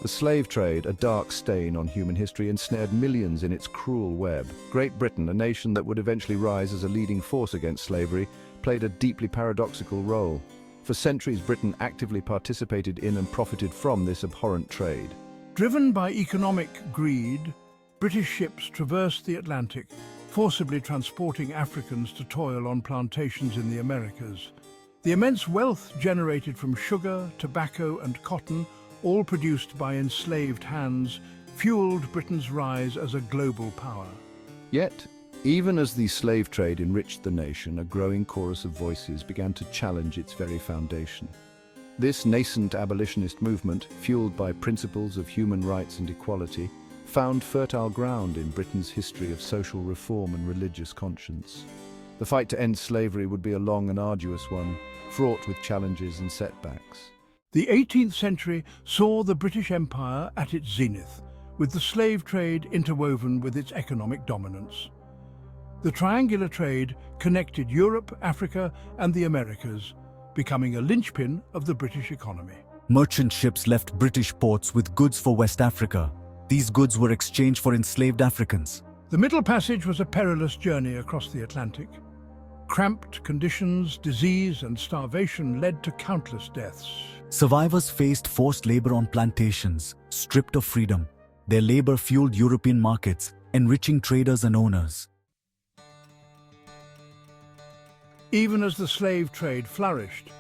The slave trade, a dark stain on human history, ensnared millions in its cruel web. Great Britain, a nation that would eventually rise as a leading force against slavery, played a deeply paradoxical role. For centuries, Britain actively participated in and profited from this abhorrent trade. Driven by economic greed, British ships traversed the Atlantic, forcibly transporting Africans to toil on plantations in the Americas. The immense wealth generated from sugar, tobacco and cotton, all produced by enslaved hands, fueled Britain's rise as a global power. Yet, even as the slave trade enriched the nation, a growing chorus of voices began to challenge its very foundation. This nascent abolitionist movement, fueled by principles of human rights and equality, found fertile ground in Britain's history of social reform and religious conscience. The fight to end slavery would be a long and arduous one, fraught with challenges and setbacks. The 18th century saw the British Empire at its zenith, with the slave trade interwoven with its economic dominance. The triangular trade connected Europe, Africa, and the Americas, becoming a linchpin of the British economy. Merchant ships left British ports with goods for West Africa. These goods were exchanged for enslaved Africans. The Middle Passage was a perilous journey across the Atlantic. Cramped conditions, disease, and starvation led to countless deaths. Survivors faced forced labor on plantations, stripped of freedom. Their labor fueled European markets, enriching traders and owners. Even as the slave trade flourished,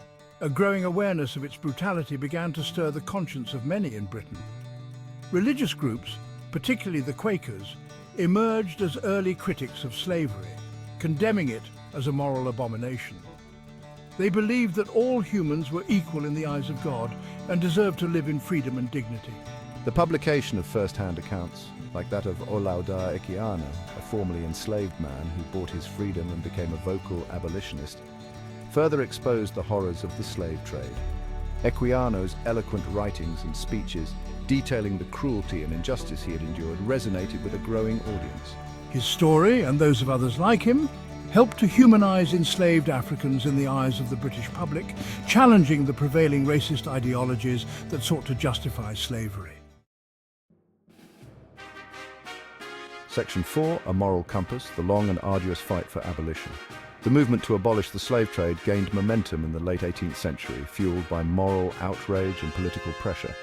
a growing awareness of its brutality began to stir the conscience of many in Britain. Religious groups, particularly the Quakers, emerged as early critics of slavery, condemning it as a moral abomination. They believed that all humans were equal in the eyes of God and deserved to live in freedom and dignity. The publication of first-hand accounts, like that of Olaudah Equiano, a formerly enslaved man who bought his freedom and became a vocal abolitionist, further exposed the horrors of the slave trade. Equiano's eloquent writings and speeches detailing the cruelty and injustice he had endured resonated with a growing audience. His story, and those of others like him, helped to humanize enslaved Africans in the eyes of the British public, challenging the prevailing racist ideologies that sought to justify slavery. Section 4, A Moral Compass, the long and arduous fight for abolition. The movement to abolish the slave trade gained momentum in the late 18th century, fueled by moral outrage and political pressure.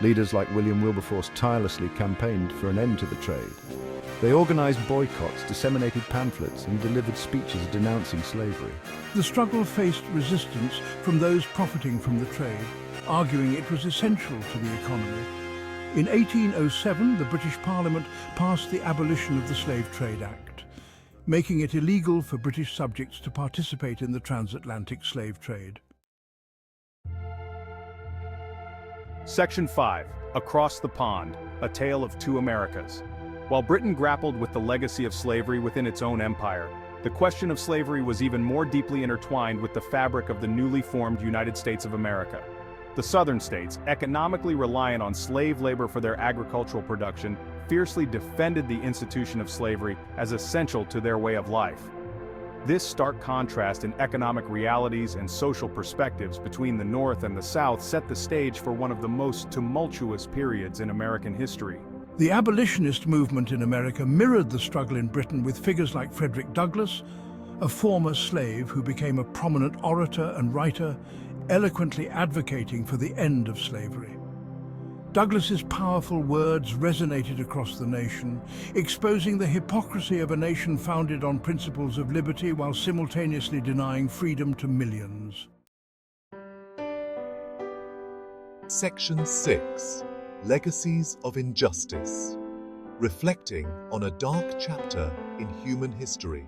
Leaders like William Wilberforce tirelessly campaigned for an end to the trade. They organized boycotts, disseminated pamphlets, and delivered speeches denouncing slavery. The struggle faced resistance from those profiting from the trade, arguing it was essential to the economy. In 1807, the British Parliament passed the Abolition of the Slave Trade Act, making it illegal for British subjects to participate in the transatlantic slave trade. Section 5, Across the Pond, A Tale of Two Americas. While Britain grappled with the legacy of slavery within its own empire, the question of slavery was even more deeply intertwined with the fabric of the newly formed United States of America. The southern states, economically reliant on slave labor for their agricultural production, fiercely defended the institution of slavery as essential to their way of life. This stark contrast in economic realities and social perspectives between the North and the South set the stage for one of the most tumultuous periods in American history. The abolitionist movement in America mirrored the struggle in Britain, with figures like Frederick Douglass, a former slave who became a prominent orator and writer, eloquently advocating for the end of slavery. Douglass's powerful words resonated across the nation, exposing the hypocrisy of a nation founded on principles of liberty while simultaneously denying freedom to millions. Section 6. Legacies of Injustice. Reflecting on a dark chapter in human history.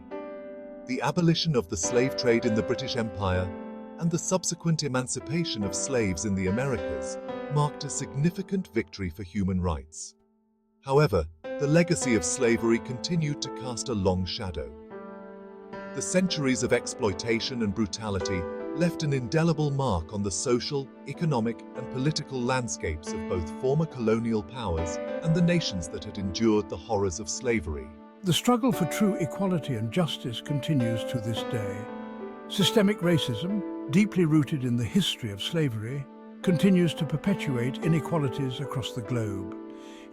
The abolition of the slave trade in the British Empire and the subsequent emancipation of slaves in the Americas marked a significant victory for human rights. However, the legacy of slavery continued to cast a long shadow. The centuries of exploitation and brutality left an indelible mark on the social, economic, and political landscapes of both former colonial powers and the nations that had endured the horrors of slavery. The struggle for true equality and justice continues to this day. Systemic racism, deeply rooted in the history of slavery, continues to perpetuate inequalities across the globe.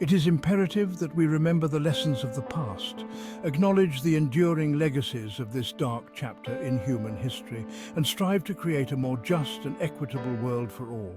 It is imperative that we remember the lessons of the past, acknowledge the enduring legacies of this dark chapter in human history, and strive to create a more just and equitable world for all.